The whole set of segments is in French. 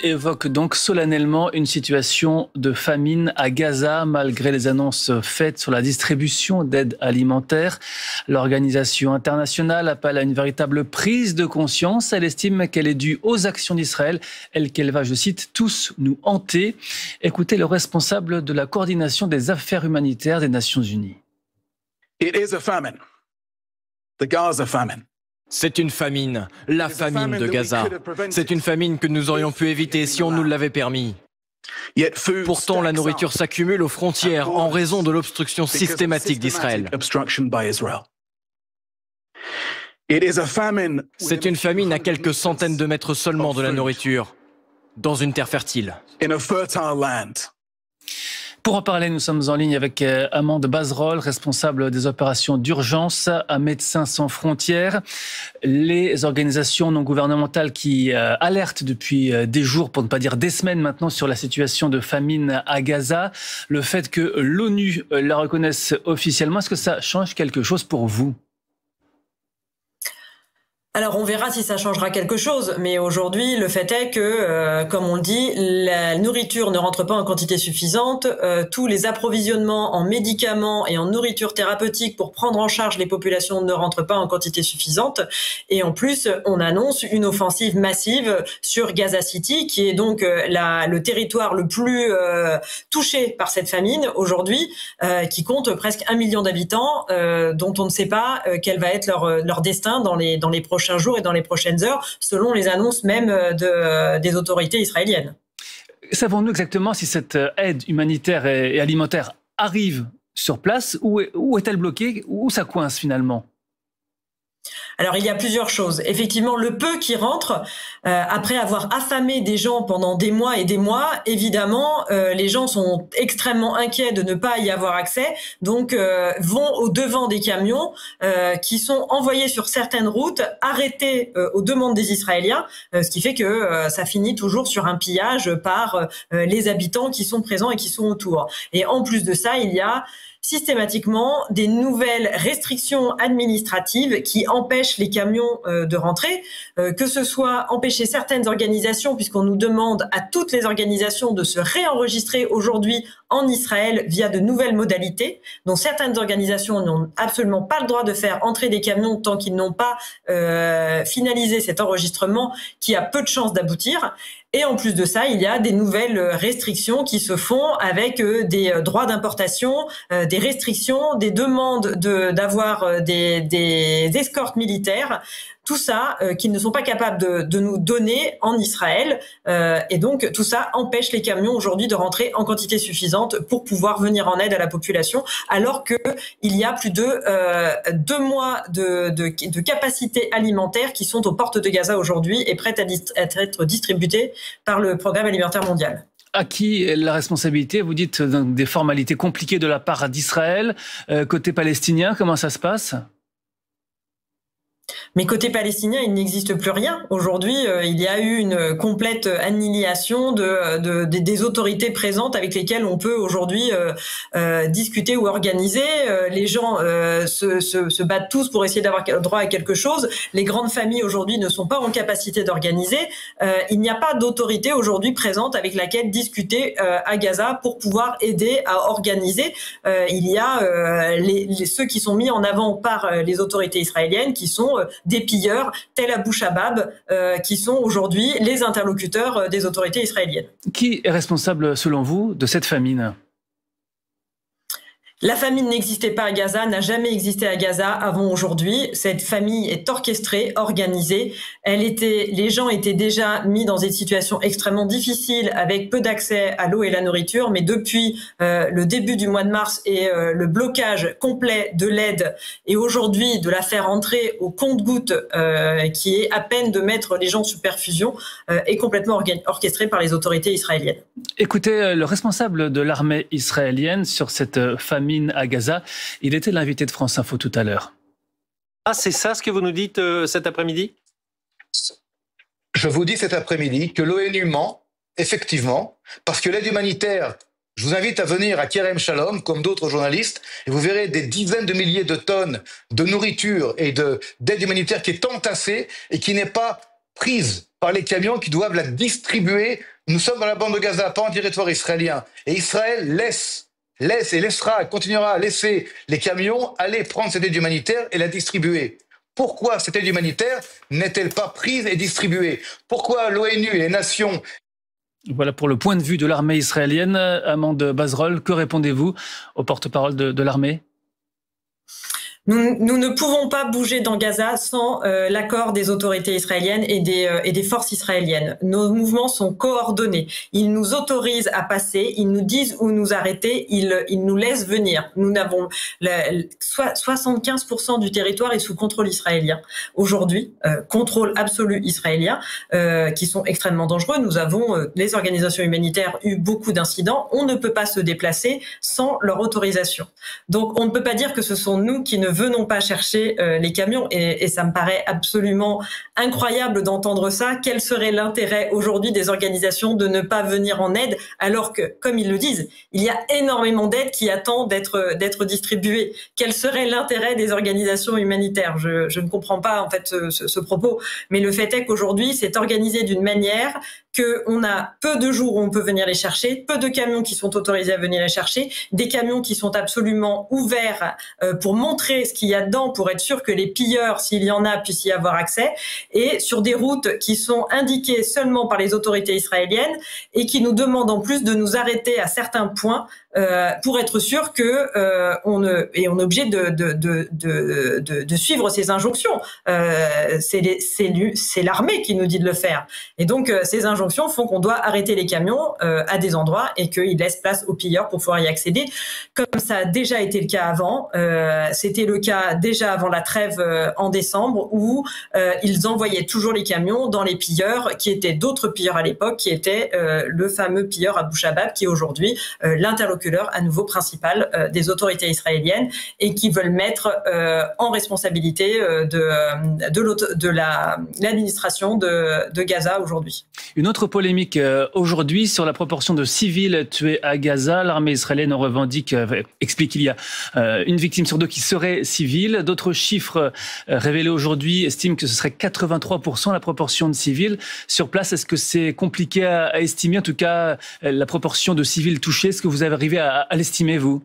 évoque donc solennellement une situation de famine à Gaza, malgré les annonces faites sur la distribution d'aide alimentaire. L'organisation internationale appelle à une véritable prise de conscience. Elle estime qu'elle est due aux actions d'Israël, qu'elle va, je cite, tous nous hanter. Écoutez le responsable de la coordination des affaires humanitaires des Nations Unies. It is a famine. The Gaza famine. C'est une famine, la famine de Gaza. C'est une famine que nous aurions pu éviter si on nous l'avait permis. Pourtant, la nourriture s'accumule aux frontières en raison de l'obstruction systématique d'Israël. C'est une famine à quelques centaines de mètres seulement de la nourriture, dans une terre fertile. Pour en parler, nous sommes en ligne avec Amande Bazerol, responsable des opérations d'urgence à Médecins sans frontières. Les organisations non gouvernementales qui alertent depuis des jours, pour ne pas dire des semaines maintenant, sur la situation de famine à Gaza. Le fait que l'ONU la reconnaisse officiellement, est-ce que ça change quelque chose pour vous ? Alors on verra si ça changera quelque chose, mais aujourd'hui le fait est que, comme on le dit, la nourriture ne rentre pas en quantité suffisante, tous les approvisionnements en médicaments et en nourriture thérapeutique pour prendre en charge les populations ne rentrent pas en quantité suffisante, et en plus on annonce une offensive massive sur Gaza City, qui est donc le territoire le plus touché par cette famine aujourd'hui, qui compte presque 1 million d'habitants, dont on ne sait pas quel va être leur destin dans les prochains jours et dans les prochaines heures, selon les annonces même des autorités israéliennes. Savons-nous exactement si cette aide humanitaire et alimentaire arrive sur place, où est-elle bloquée, où ça coince finalement ? Alors il y a plusieurs choses. Effectivement, le peu qui rentre, après avoir affamé des gens pendant des mois et des mois, évidemment, les gens sont extrêmement inquiets de ne pas y avoir accès, donc vont au devant des camions qui sont envoyés sur certaines routes, arrêtés aux demandes des Israéliens, ce qui fait que ça finit toujours sur un pillage par les habitants qui sont présents et qui sont autour. Et en plus de ça, il y a systématiquement des nouvelles restrictions administratives qui empêchent les camions de rentrer, que ce soit empêcher certaines organisations, puisqu'on nous demande à toutes les organisations de se réenregistrer aujourd'hui en Israël via de nouvelles modalités, dont certaines organisations n'ont absolument pas le droit de faire entrer des camions tant qu'ils n'ont pas finalisé cet enregistrement, qui a peu de chances d'aboutir. Et en plus de ça, il y a des nouvelles restrictions qui se font avec des droits d'importation, des restrictions, des demandes d'avoir des escortes militaires, tout ça qu'ils ne sont pas capables de nous donner en Israël. Et donc tout ça empêche les camions aujourd'hui de rentrer en quantité suffisante pour pouvoir venir en aide à la population, alors que il y a plus de 2 mois de capacité alimentaire qui sont aux portes de Gaza aujourd'hui et prêtes à être distribuées par le Programme alimentaire mondial. À qui la responsabilité ? Vous dites des formalités compliquées de la part d'Israël. Côté palestinien, comment ça se passe ? Mais côté palestinien, il n'existe plus rien. Aujourd'hui, il y a eu une complète annihilation des autorités présentes avec lesquelles on peut aujourd'hui discuter ou organiser. Les gens se battent tous pour essayer d'avoir droit à quelque chose. Les grandes familles aujourd'hui ne sont pas en capacité d'organiser. Il n'y a pas d'autorité aujourd'hui présente avec laquelle discuter à Gaza pour pouvoir aider à organiser. Il y a ceux qui sont mis en avant par les autorités israéliennes, qui sont des pilleurs, tels Abu Shabab, qui sont aujourd'hui les interlocuteurs des autorités israéliennes. Qui est responsable, selon vous, de cette famine ? La famine n'existait pas à Gaza, n'a jamais existé à Gaza avant aujourd'hui. Cette famille est orchestrée, organisée. Les gens étaient déjà mis dans des situations extrêmement difficiles avec peu d'accès à l'eau et la nourriture. Mais depuis le début du mois de mars et le blocage complet de l'aide et aujourd'hui de la faire entrer au compte-gouttes, qui est à peine de mettre les gens sous perfusion, est complètement orchestré par les autorités israéliennes. Écoutez, le responsable de l'armée israélienne sur cette famine à Gaza, il était l'invité de France Info tout à l'heure. Ah, c'est ça ce que vous nous dites cet après-midi ? Je vous dis cet après-midi que l'ONU ment, effectivement, parce que l'aide humanitaire, je vous invite à venir à Kerem Shalom, comme d'autres journalistes, et vous verrez des dizaines de milliers de tonnes de nourriture et d'aide humanitaire qui est entassée et qui n'est pas prise par les camions qui doivent la distribuer. Nous sommes dans la bande de Gaza, pas en territoire israélien. Et Israël laisse et laissera, continuera à laisser les camions aller prendre cette aide humanitaire et la distribuer. Pourquoi cette aide humanitaire n'est-elle pas prise et distribuée? Pourquoi l'ONU et les nations... Voilà pour le point de vue de l'armée israélienne. Amande Bazrol, que répondez-vous au porte-parole de l'armée? Nous ne pouvons pas bouger dans Gaza sans l'accord des autorités israéliennes et des forces israéliennes. Nos mouvements sont coordonnés. Ils nous autorisent à passer, ils nous disent où nous arrêter, ils nous laissent venir. Nous n'avons 75% du territoire est sous contrôle israélien. Aujourd'hui, contrôle absolu israélien, qui sont extrêmement dangereux. Nous avons, les organisations humanitaires, eu beaucoup d'incidents. On ne peut pas se déplacer sans leur autorisation. Donc, on ne peut pas dire que ce sont nous qui ne venons pas chercher les camions et ça me paraît absolument incroyable d'entendre ça. Quel serait l'intérêt aujourd'hui des organisations de ne pas venir en aide alors que, comme ils le disent, il y a énormément d'aide qui attend d'être distribuée. Quel serait l'intérêt des organisations humanitaires? Je ne comprends pas en fait ce propos, mais le fait est qu'aujourd'hui c'est organisé d'une manière qu'on a peu de jours où on peut venir les chercher, peu de camions qui sont autorisés à venir les chercher, des camions qui sont absolument ouverts pour montrer ce qu'il y a dedans, pour être sûr que les pilleurs, s'il y en a, puissent y avoir accès, et sur des routes qui sont indiquées seulement par les autorités israéliennes et qui nous demandent en plus de nous arrêter à certains points pour être sûr que on est obligé de suivre ces injonctions. C'est l'armée qui nous dit de le faire. Et donc ces injonctions font qu'on doit arrêter les camions à des endroits et qu'ils laissent place aux pilleurs pour pouvoir y accéder. Comme ça a déjà été le cas avant, c'était le cas déjà avant la trêve en décembre où ils envoyaient toujours les camions dans les pilleurs qui étaient d'autres pilleurs à l'époque, qui étaient le fameux pilleur Abu Shabab qui est aujourd'hui l'interlocuteur à nouveau principal des autorités israéliennes et qui veulent mettre en responsabilité de l'administration de Gaza aujourd'hui. Une autre polémique aujourd'hui sur la proportion de civils tués à Gaza. L'armée israélienne explique qu'il y a une victime sur deux qui serait civile. D'autres chiffres révélés aujourd'hui estiment que ce serait 83% la proportion de civils. Sur place, est-ce que c'est compliqué à estimer, en tout cas la proportion de civils touchés? Est-ce que vous avez arrivé à l'estimer, vous?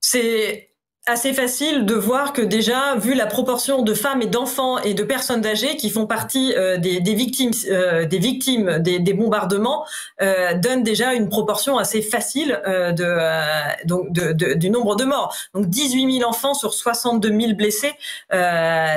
C'est assez facile de voir que déjà, vu la proportion de femmes et d'enfants et de personnes âgées qui font partie des victimes des bombardements, donne déjà une proportion assez facile du nombre de morts. Donc 18 000 enfants sur 62 000 blessés,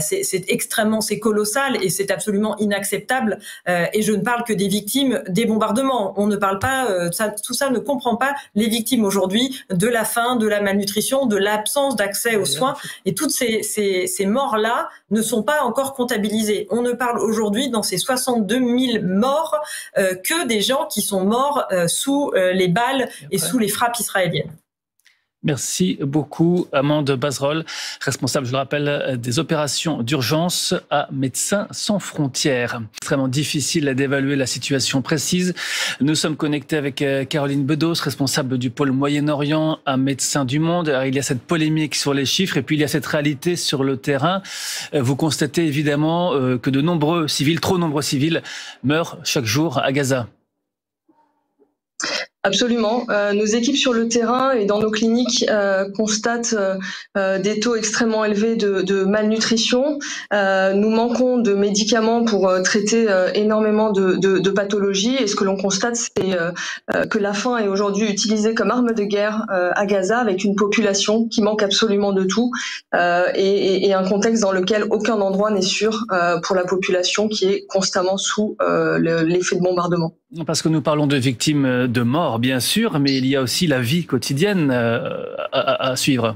c'est colossal et c'est absolument inacceptable. Et je ne parle que des victimes des bombardements. On ne parle pas, tout ça ne comprend pas les victimes aujourd'hui de la faim, de la malnutrition, de l'absence d'accès aux soins, et toutes ces morts-là ne sont pas encore comptabilisées. On ne parle aujourd'hui dans ces 62 000 morts que des gens qui sont morts sous les balles et sous les frappes israéliennes. Merci beaucoup, Amande Bazrol, responsable, je le rappelle, des opérations d'urgence à Médecins sans frontières. Extrêmement difficile d'évaluer la situation précise. Nous sommes connectés avec Caroline Bedos, responsable du pôle Moyen-Orient à Médecins du Monde. Alors, il y a cette polémique sur les chiffres et puis il y a cette réalité sur le terrain. Vous constatez évidemment que de nombreux civils, trop nombreux civils, meurent chaque jour à Gaza. Absolument. Nos équipes sur le terrain et dans nos cliniques constatent des taux extrêmement élevés de malnutrition. Nous manquons de médicaments pour traiter énormément de pathologies. Et ce que l'on constate, c'est que la faim est aujourd'hui utilisée comme arme de guerre à Gaza, avec une population qui manque absolument de tout et un contexte dans lequel aucun endroit n'est sûr pour la population qui est constamment sous l'effet de bombardement. Parce que nous parlons de victimes de mort, bien sûr, mais il y a aussi la vie quotidienne à suivre.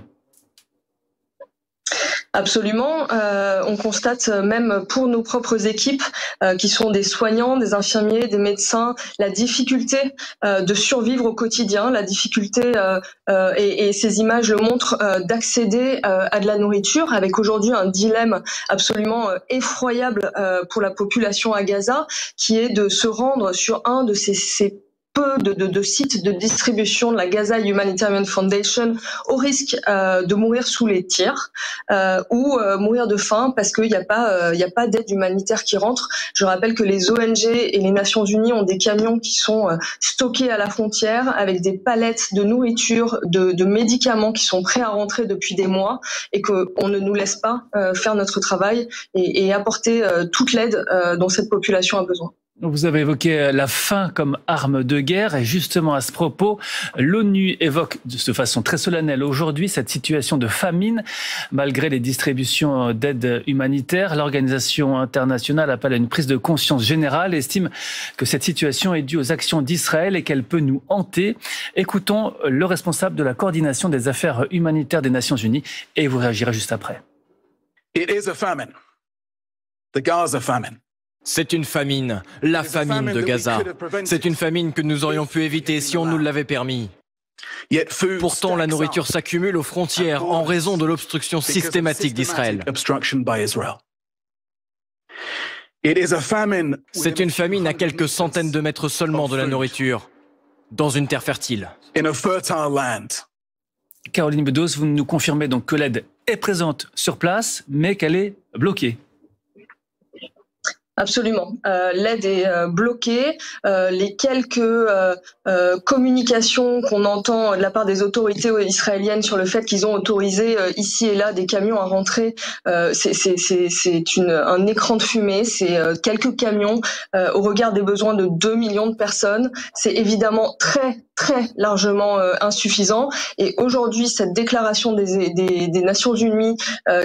Absolument. On constate même pour nos propres équipes, qui sont des soignants, des infirmiers, des médecins, la difficulté de survivre au quotidien, la difficulté, et ces images le montrent, d'accéder à de la nourriture, avec aujourd'hui un dilemme absolument effroyable pour la population à Gaza, qui est de se rendre sur un de ces peu de sites de distribution de la Gaza Humanitarian Foundation au risque de mourir sous les tirs ou mourir de faim parce qu'il n'y a pas d'aide humanitaire qui rentre. Je rappelle que les ONG et les Nations Unies ont des camions qui sont stockés à la frontière avec des palettes de nourriture, de médicaments qui sont prêts à rentrer depuis des mois et qu'on ne nous laisse pas faire notre travail et apporter toute l'aide dont cette population a besoin. Vous avez évoqué la faim comme arme de guerre et justement à ce propos, l'ONU évoque de façon très solennelle aujourd'hui cette situation de famine malgré les distributions d'aide humanitaire. L'organisation internationale appelle à une prise de conscience générale et estime que cette situation est due aux actions d'Israël et qu'elle peut nous hanter. Écoutons le responsable de la coordination des affaires humanitaires des Nations Unies et vous réagirez juste après. It is a famine. The Gaza famine. C'est une famine, la famine de Gaza. C'est une famine que nous aurions pu éviter si on nous l'avait permis. Pourtant, la nourriture s'accumule aux frontières en raison de l'obstruction systématique d'Israël. C'est une famine à quelques centaines de mètres seulement de la nourriture, dans une terre fertile. Caroline Bedos, vous nous confirmez donc que l'aide est présente sur place, mais qu'elle est bloquée. Absolument. L'aide est bloquée. Les quelques communications qu'on entend de la part des autorités israéliennes sur le fait qu'ils ont autorisé ici et là des camions à rentrer, c'est un écran de fumée. C'est quelques camions au regard des besoins de 2 millions de personnes. C'est évidemment très largement insuffisant. Et aujourd'hui, cette déclaration des Nations Unies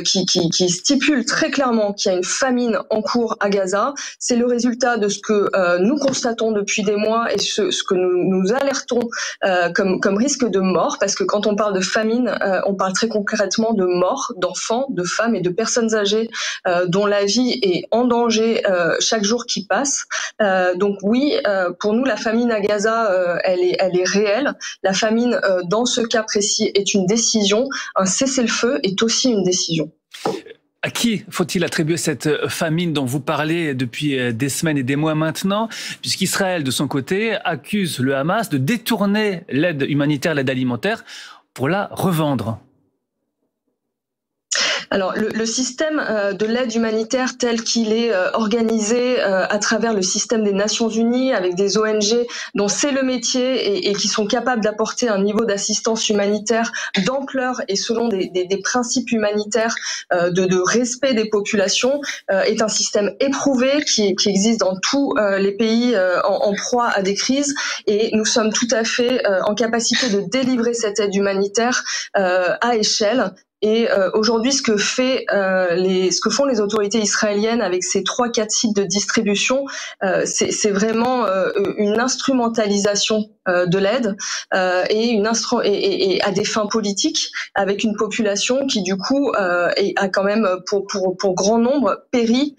qui stipule très clairement qu'il y a une famine en cours à Gaza, c'est le résultat de ce que nous constatons depuis des mois et ce que nous alertons comme risque de mort, parce que quand on parle de famine, on parle très concrètement de mort d'enfants, de femmes et de personnes âgées dont la vie est en danger chaque jour qui passe. Donc oui, pour nous, la famine à Gaza, elle est réelle. La famine, dans ce cas précis, est une décision. Un cessez-le-feu est aussi une décision. À qui faut-il attribuer cette famine dont vous parlez depuis des semaines et des mois maintenant, puisqu'Israël, de son côté, accuse le Hamas de détourner l'aide humanitaire, l'aide alimentaire, pour la revendre? Alors, le système de l'aide humanitaire tel qu'il est organisé à travers le système des Nations Unies, avec des ONG dont c'est le métier et qui sont capables d'apporter un niveau d'assistance humanitaire d'ampleur et selon des principes humanitaires de respect des populations, est un système éprouvé qui existe dans tous les pays en proie à des crises. Et nous sommes tout à fait en capacité de délivrer cette aide humanitaire à échelle. Et aujourd'hui, ce que font les autorités israéliennes avec ces 3-4 sites de distribution, c'est vraiment une instrumentalisation de l'aide et à des fins politiques, avec une population qui du coup a quand même pour grand nombre péri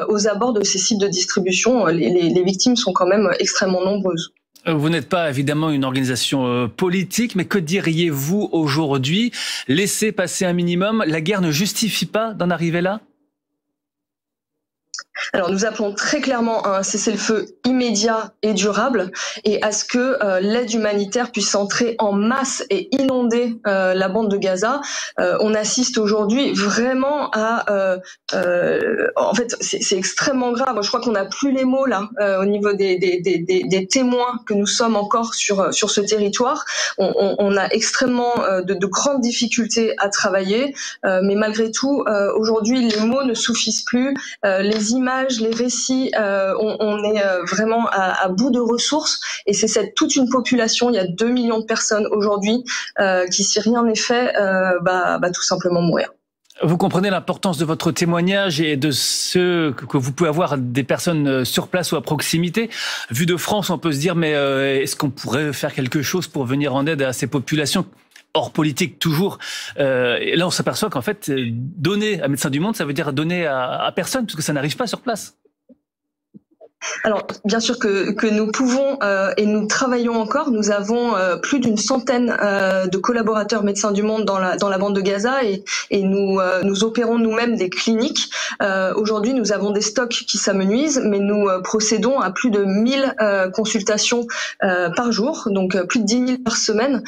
aux abords de ces sites de distribution. Les victimes sont quand même extrêmement nombreuses. Vous n'êtes pas évidemment une organisation politique, mais que diriez-vous aujourd'hui? Laisser passer un minimum, la guerre ne justifie pas d'en arriver là? Alors nous appelons très clairement à un cessez-le-feu immédiat et durable et à ce que l'aide humanitaire puisse entrer en masse et inonder la bande de Gaza. On assiste aujourd'hui vraiment à... en fait, c'est extrêmement grave. Je crois qu'on n'a plus les mots là au niveau des témoins que nous sommes encore sur ce territoire. On a extrêmement de grandes difficultés à travailler, mais malgré tout, aujourd'hui, les mots ne suffisent plus. Les images, les récits, on est vraiment à bout de ressources et c'est toute une population, il y a 2 millions de personnes aujourd'hui qui, si rien n'est fait, va tout simplement mourir. Vous comprenez l'importance de votre témoignage et de ce que vous pouvez avoir des personnes sur place ou à proximité. Vu de France, on peut se dire, mais est-ce qu'on pourrait faire quelque chose pour venir en aide à ces populations ? Hors politique toujours. Et là, on s'aperçoit qu'en fait, donner à Médecins du Monde, ça veut dire donner à personne, parce que ça n'arrive pas sur place. Alors, bien sûr que nous pouvons et nous travaillons encore. Nous avons plus d'une centaine de collaborateurs Médecins du Monde dans la bande de Gaza et nous opérons nous-mêmes des cliniques. Aujourd'hui, nous avons des stocks qui s'amenuisent, mais nous procédons à plus de 1000 consultations par jour, donc plus de 10 000 par semaine.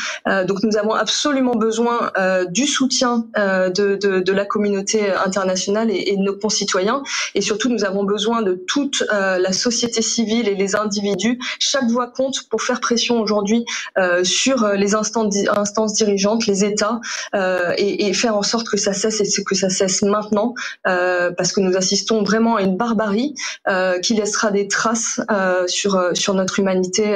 Donc, nous avons absolument besoin du soutien de la communauté internationale et de nos concitoyens. Et surtout, nous avons besoin de toute la société civile et les individus. Chaque voix compte pour faire pression aujourd'hui sur les instances dirigeantes, les États, et faire en sorte que ça cesse et que ça cesse maintenant, parce que nous assistons vraiment à une barbarie qui laissera des traces sur notre humanité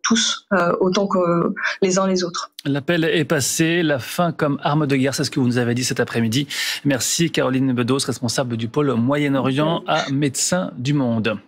tous, autant que les uns les autres. L'appel est passé, la faim comme arme de guerre, c'est ce que vous nous avez dit cet après-midi. Merci Caroline Bedos, responsable du pôle Moyen-Orient à Médecins du Monde.